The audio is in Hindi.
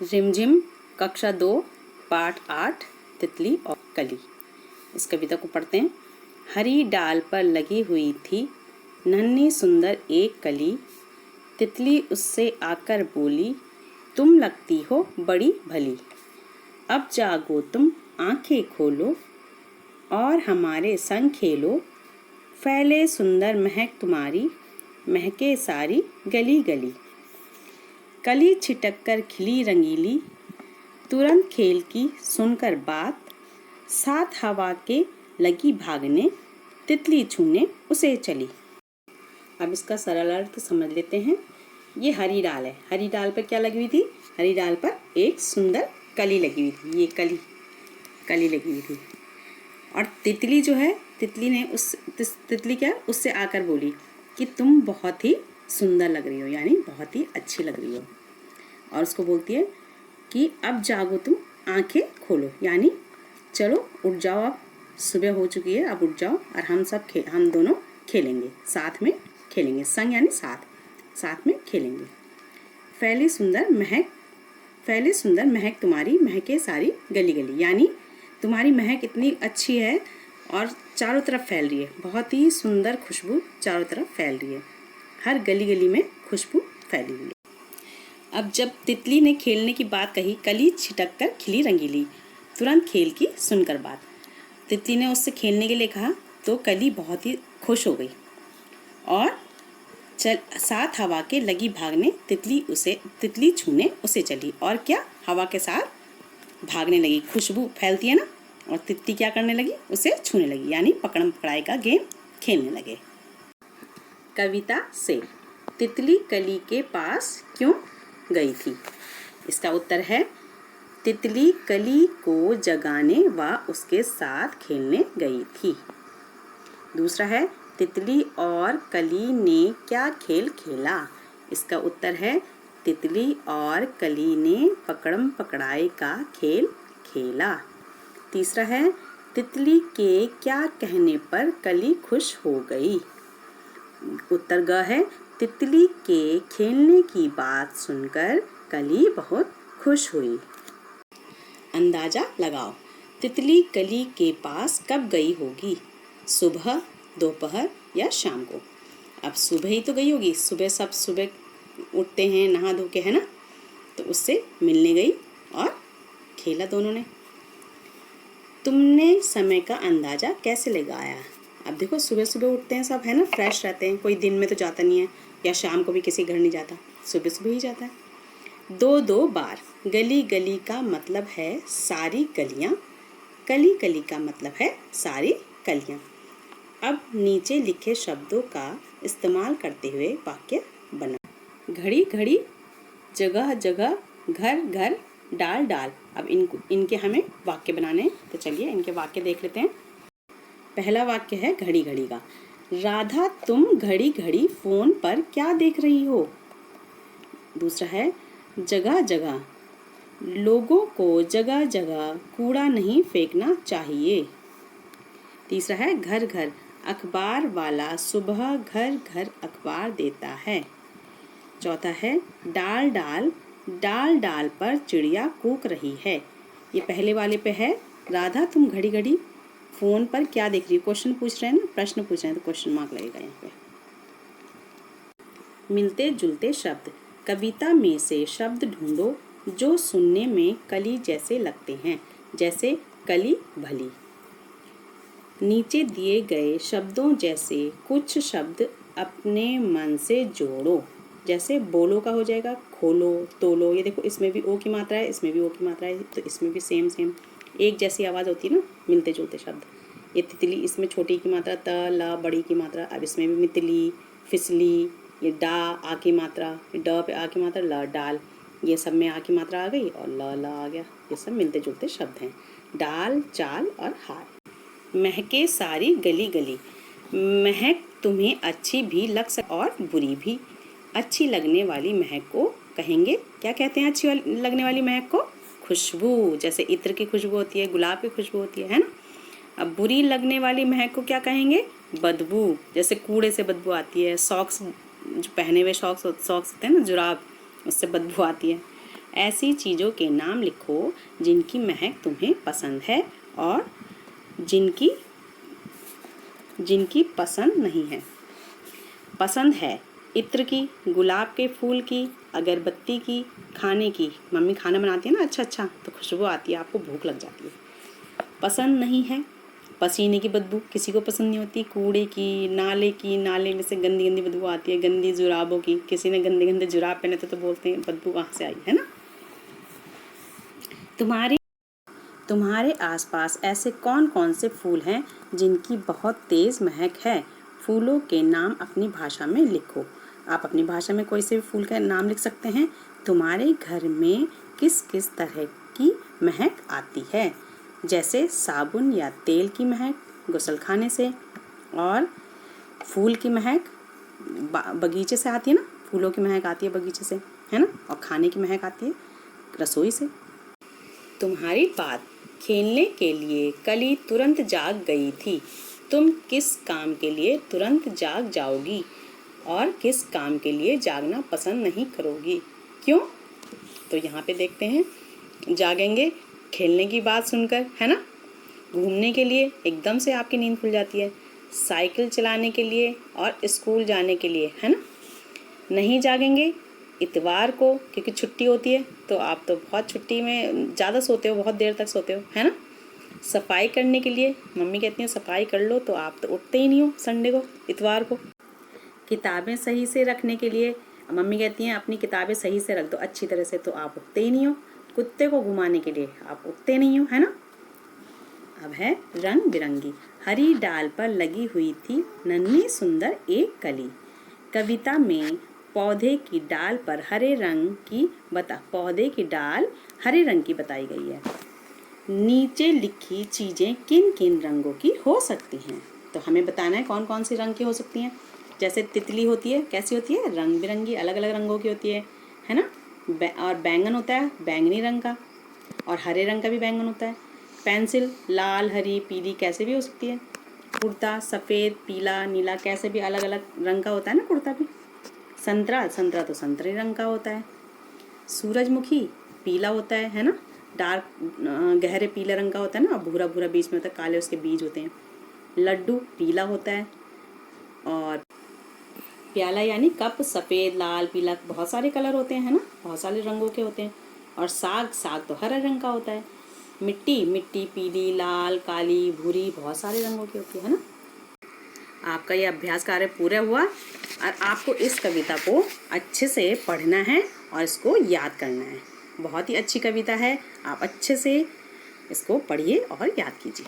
रिमझिम कक्षा 2 पाठ 8 तितली और कली। इस कविता को पढ़ते हैं। हरी डाल पर लगी हुई थी नन्ही सुंदर एक कली, तितली उससे आकर बोली, तुम लगती हो बड़ी भली। अब जागो तुम आंखें खोलो और हमारे संग खेलो, फैले सुंदर महक तुम्हारी, महके सारी गली गली। कली छिटक कर खिली रंगीली, तुरंत खेल की सुनकर बात, साथ हवा के लगी भागने, तितली छूने उसे चली। अब इसका सरल अर्थ समझ लेते हैं। ये हरी डाल है। हरी डाल पर क्या लगी हुई थी? हरी डाल पर एक सुंदर कली लगी हुई थी। ये कली लगी हुई थी। और तितली जो है, तितली ने तितली क्या उससे आकर बोली कि तुम बहुत ही सुंदर लग रही हो, यानी बहुत ही अच्छी लग रही हो। और उसको बोलती है कि अब जागो तुम आंखें खोलो, यानी चलो उठ जाओ, अब सुबह हो चुकी है, अब उठ जाओ और हम दोनों खेलेंगे, साथ में खेलेंगे। संग यानी साथ में खेलेंगे। फैली सुंदर महक तुम्हारी, महके सारी गली गली, यानी तुम्हारी महक इतनी अच्छी है और चारों तरफ फैल रही है। बहुत ही सुंदर खुशबू चारों तरफ फैल रही है। हर गली गली में खुशबू फैली हुई है। अब जब तितली ने खेलने की बात कही, कली छिटक कर खिली रंगीली, तुरंत खेल की सुनकर बात। तितली ने उससे खेलने के लिए कहा तो कली बहुत ही खुश हो गई और साथ हवा के लगी भागने, तितली छूने उसे चली। और क्या, हवा के साथ भागने लगी। खुशबू फैलती है ना, और तितली क्या करने लगी? उसे छूने लगी, यानी पकड़म पकड़ाई का गेम खेलने लगे। कविता से तितली कली के पास क्यों गई थी? इसका उत्तर है तितली कली को जगाने व उसके साथ खेलने गई थी। दूसरा है तितली और कली ने क्या खेल खेला? इसका उत्तर है तितली और कली ने पकड़म पकड़ाई का खेल खेला। तीसरा है तितली के क्या कहने पर कली खुश हो गई? उत्तर ग है तितली के खेलने की बात सुनकर कली बहुत खुश हुई। अंदाजा लगाओ, तितली कली के पास कब गई होगी? सुबह, दोपहर या शाम को? अब सुबह ही तो गई होगी। सुबह उठते हैं, नहा धो के, है ना, तो उससे मिलने गई और खेला दोनों ने। तुमने समय का अंदाजा कैसे लगाया? अब देखो, सुबह सुबह उठते हैं सब, है ना, फ्रेश रहते हैं। कोई दिन में तो जाता नहीं है, या शाम को भी किसी घर नहीं जाता, सुबह सुबह ही जाता है। दो बार। गली गली का मतलब है सारी गलियाँ, कली कली का मतलब है सारी कलियाँ। अब नीचे लिखे शब्दों का इस्तेमाल करते हुए वाक्य बना। घड़ी घड़ी, जगह जगह, घर घर, डाल डाल। अब इनके हमें वाक्य बनाने हैं, तो चलिए इनके वाक्य देख लेते हैं। पहला वाक्य है घड़ी घड़ी का। राधा, तुम घड़ी घड़ी फोन पर क्या देख रही हो? दूसरा है जगह जगह, लोगों को जगह जगह कूड़ा नहीं फेंकना चाहिए। तीसरा है घर घर, अखबार वाला सुबह घर घर अखबार देता है। चौथा है डाल डाल, डाल डाल पर चिड़िया कूक रही है। ये पहले वाले पे है, राधा तुम घड़ी घड़ी फोन पर क्या देख रही हो? क्वेश्चन पूछ रहे हैं ना, प्रश्न पूछ रहे हैं, तो क्वेश्चन मार्क लगेगा यहाँ पे। मिलते जुलते शब्द। कविता में से शब्द ढूंढो जो सुनने में कली जैसे लगते हैं, जैसे कली भली। नीचे दिए गए शब्दों जैसे कुछ शब्द अपने मन से जोड़ो। जैसे बोलो का हो जाएगा खोलो, तोलो। ये देखो, इसमें भी ओ की मात्रा है, इसमें भी ओ की मात्रा है, तो इसमें भी सेम एक जैसी आवाज़ होती है ना, मिलते जुलते शब्द। ये तितली, इसमें छोटी की मात्रा त, ल, बड़ी की मात्रा। अब इसमें भी मितली, फिसली, ये डा आ की मात्रा, ड पे आ की मात्रा, ल, डाल। ये सब में आ की मात्रा आ गई और ल आ गया। ये सब मिलते जुलते शब्द हैं। डाल, चाल और हार। महके सारी गली गली। महक तुम्हें अच्छी भी लग सकती और बुरी भी। अच्छी लगने वाली महक को कहेंगे, क्या कहते हैं अच्छी लगने वाली महक को? खुशबू। जैसे इत्र की खुशबू होती है, गुलाब की खुशबू होती है ना। अब बुरी लगने वाली महक को क्या कहेंगे? बदबू। जैसे कूड़े से बदबू आती है, सॉक्स जो पहने हुए सॉक्स होते हैं ना, जुराब, उससे बदबू आती है। ऐसी चीज़ों के नाम लिखो जिनकी महक तुम्हें पसंद है और जिनकी पसंद नहीं है। पसंद है इत्र की, गुलाब के फूल की, अगरबत्ती की, खाने की। मम्मी खाना बनाती है ना अच्छा तो खुशबू आती है, आपको भूख लग जाती है। पसंद नहीं है पसीने की बदबू, किसी को पसंद नहीं होती। कूड़े की, नाले में से गंदी गंदी बदबू आती है। गंदी जुराबों की, किसी ने गंदे गंदे जुराब पहने तो बोलते हैं बदबू कहाँ से आई, है ना। तुम्हारे आसपास ऐसे कौन कौन से फूल हैं जिनकी बहुत तेज़ महक है। फूलों के नाम अपनी भाषा में लिखो। आप अपनी भाषा में कोई से भी फूल का नाम लिख सकते हैं। तुम्हारे घर में किस किस तरह की महक आती है, जैसे साबुन या तेल की महक गुसलखाने से, और फूल की महक बगीचे से आती है ना, फूलों की महक आती है बगीचे से, है ना। और खाने की महक आती है रसोई से। तुम्हारी बात खेलने के लिए कली तुरंत जाग गई थी। तुम किस काम के लिए तुरंत जाग जाओगी और किस काम के लिए जागना पसंद नहीं करोगी, क्यों? तो यहाँ पे देखते हैं। जागेंगे खेलने की बात सुनकर, है ना। घूमने के लिए एकदम से आपकी नींद खुल जाती है। साइकिल चलाने के लिए और स्कूल जाने के लिए, है ना। नहीं जागेंगे इतवार को, क्योंकि छुट्टी होती है, तो आप तो बहुत छुट्टी में ज़्यादा सोते हो, बहुत देर तक सोते हो, है ना। सफाई करने के लिए, मम्मी कहती हैं सफाई कर लो, तो आप तो उठते ही नहीं हो संडे को, इतवार को। किताबें सही से रखने के लिए, मम्मी कहती हैं अपनी किताबें सही से रख दो अच्छी तरह से, तो आप उठते ही नहीं हो। कुत्ते को घुमाने के लिए आप उठते नहीं हो, है ना। अब है रंग बिरंगी। हरी डाल पर लगी हुई थी नन्ही सुंदर एक कली। कविता में पौधे की डाल हरे रंग की बताई गई है। नीचे लिखी चीज़ें किन किन रंगों की हो सकती हैं, तो हमें बताना है कौन कौन सी रंग की हो सकती हैं। जैसे तितली होती है, कैसी होती है, रंग बिरंगी, अलग अलग रंगों की होती है ना। और बैंगन होता है बैंगनी रंग का, और हरे रंग का भी बैंगन होता है। पेंसिल लाल, हरी, पीली कैसे भी हो सकती है। कुर्ता सफ़ेद, पीला, नीला, कैसे भी अलग अलग रंग का होता है ना कुर्ता भी। संतरा तो संतरे रंग का होता है। सूरजमुखी पीला होता है ना, डार्क गहरे पीले रंग का होता है ना, और भूरा भूरा बीच में होता है, काले उसके बीज होते हैं। लड्डू पीला होता है, और प्याला यानी कप सफ़ेद, लाल, पीला, बहुत सारे कलर होते हैं, है ना, बहुत सारे रंगों के होते हैं। और साग तो हरे रंग का होता है। मिट्टी पीली, लाल, काली, भूरी, बहुत सारे रंगों की होती है ना। आपका ये अभ्यास कार्य पूरा हुआ, और आपको इस कविता को अच्छे से पढ़ना है और इसको याद करना है। बहुत ही अच्छी कविता है, आप अच्छे से इसको पढ़िए और याद कीजिए।